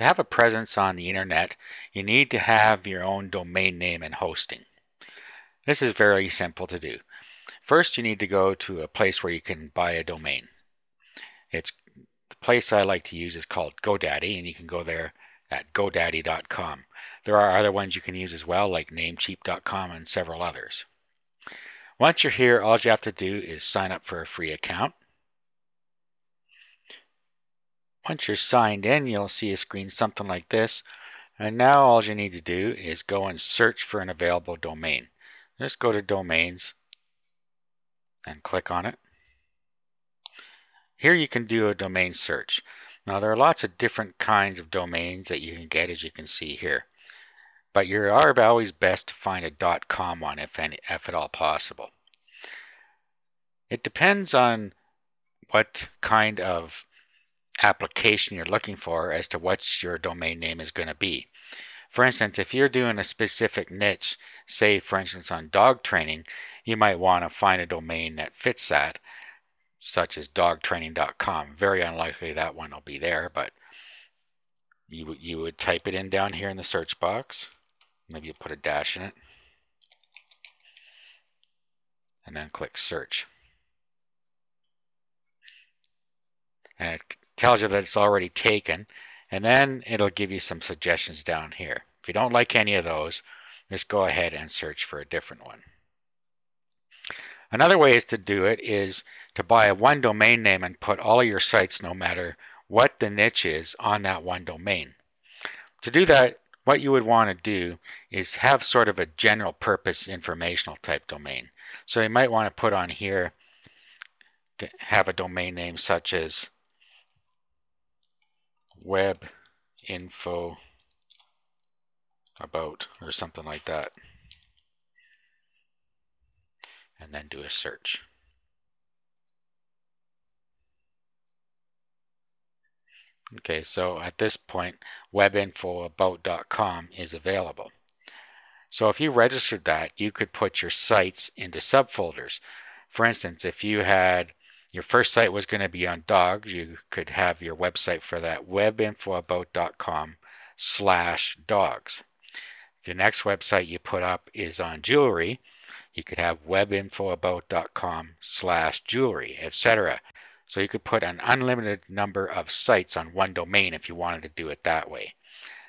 To have a presence on the internet, you need to have your own domain name and hosting. This is very simple to do. First, you need to go to a place where you can buy a domain. The place I like to use is called GoDaddy, and you can go there at godaddy.com. There are other ones you can use as well, like namecheap.com and several others. Once you're here, all you have to do is sign up for a free account. Once you're signed in, you'll see a screen something like this. And now all you need to do is go and search for an available domain. Just go to Domains and click on it. Here you can do a domain search. Now there are lots of different kinds of domains that you can get, as you can see here. But you are always best to find a .com one if at all possible. It depends on what kind of application you're looking for as to what your domain name is going to be. For instance, if you're doing a specific niche, say for instance on dog training, you might want to find a domain that fits that, such as dogtraining.com. Very unlikely that one will be there, but you would type it in down here in the search box. Maybe you put a dash in it, and then click search. And it tells you that it's already taken, and then it'll give you some suggestions down here. If you don't like any of those, just go ahead and search for a different one. Another way is to do it is to buy one domain name and put all of your sites, no matter what the niche is, on that one domain. To do that, what you would want to do is have sort of a general purpose informational type domain. So you might want to put on here to have a domain name such as web info about or something like that, and then do a search. Okay, so at this point, webinfoabout.com is available. So if you registered that, you could put your sites into subfolders. For instance, if you had your first site was going to be on dogs, you could have your website for that webinfoabout.com/dogs. If your next website you put up is on jewelry, you could have webinfoabout.com/jewelry, etc. So you could put an unlimited number of sites on one domain if you wanted to do it that way.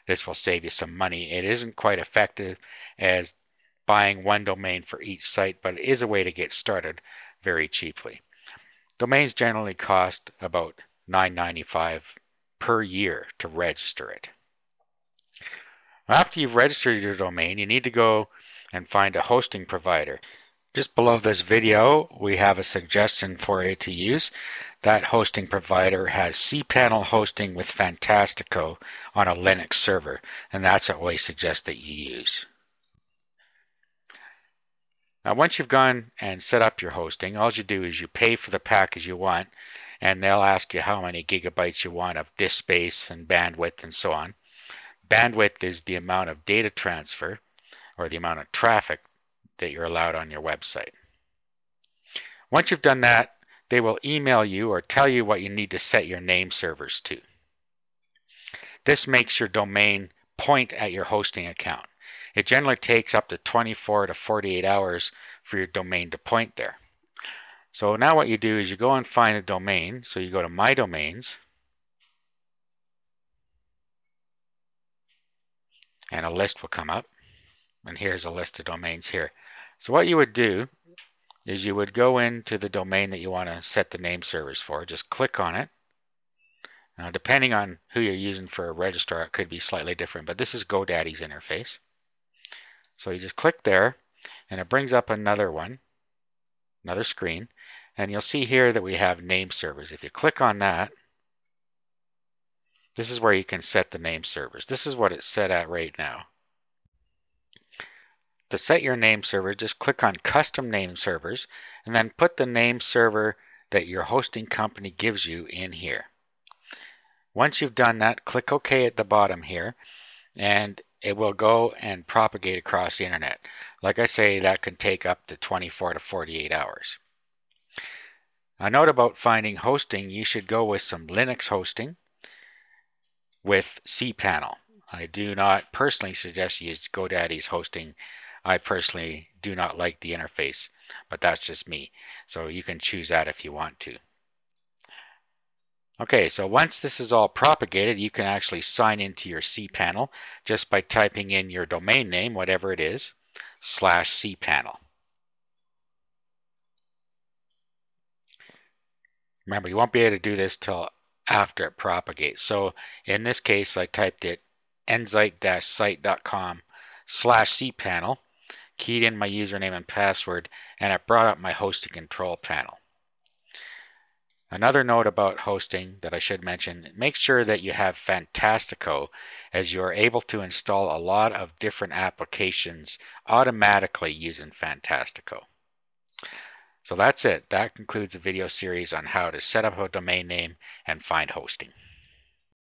This will save you some money. It isn't quite effective as buying one domain for each site, but it is a way to get started very cheaply. Domains generally cost about $9.95 per year to register it. After you've registered your domain, you need to go and find a hosting provider. Just below this video, we have a suggestion for you to use. That hosting provider has cPanel hosting with Fantastico on a Linux server, and that's what we suggest that you use. Now, once you've gone and set up your hosting, all you do is you pay for the package you want, and they'll ask you how many gigabytes you want of disk space and bandwidth and so on. Bandwidth is the amount of data transfer, or the amount of traffic that you're allowed on your website. Once you've done that, they will email you or tell you what you need to set your name servers to. This makes your domain point at your hosting account. It generally takes up to 24 to 48 hours for your domain to point there. So now what you do is you go and find the domain. So you go to My Domains, and a list will come up. And here's a list of domains here. So what you would do is you would go into the domain that you want to set the name servers for. Just click on it. Now, depending on who you're using for a registrar, it could be slightly different, but this is GoDaddy's interface. So you just click there, and it brings up another one, another screen, and you'll see here that we have name servers. If you click on that, this is where you can set the name servers. This is what it's set at right now. To set your name server, just click on Custom Name Servers, and then put the name server that your hosting company gives you in here. Once you've done that, click OK at the bottom here, and it will go and propagate across the internet. Like I say, that can take up to 24 to 48 hours. A note about finding hosting: you should go with some Linux hosting. with cPanel. I do not personally suggest you use GoDaddy's hosting. I personally do not like the interface, but that's just me. So you can choose that if you want to. Okay, so once this is all propagated, you can actually sign into your cPanel just by typing in your domain name, whatever it is, /cPanel. Remember, you won't be able to do this till after it propagates. So in this case, I typed it ensight-site.com/cPanel, keyed in my username and password, and it brought up my hosting control panel. Another note about hosting that I should mention, make sure that you have Fantastico, as you are able to install a lot of different applications automatically using Fantastico. So that's it. That concludes the video series on how to set up a domain name and find hosting.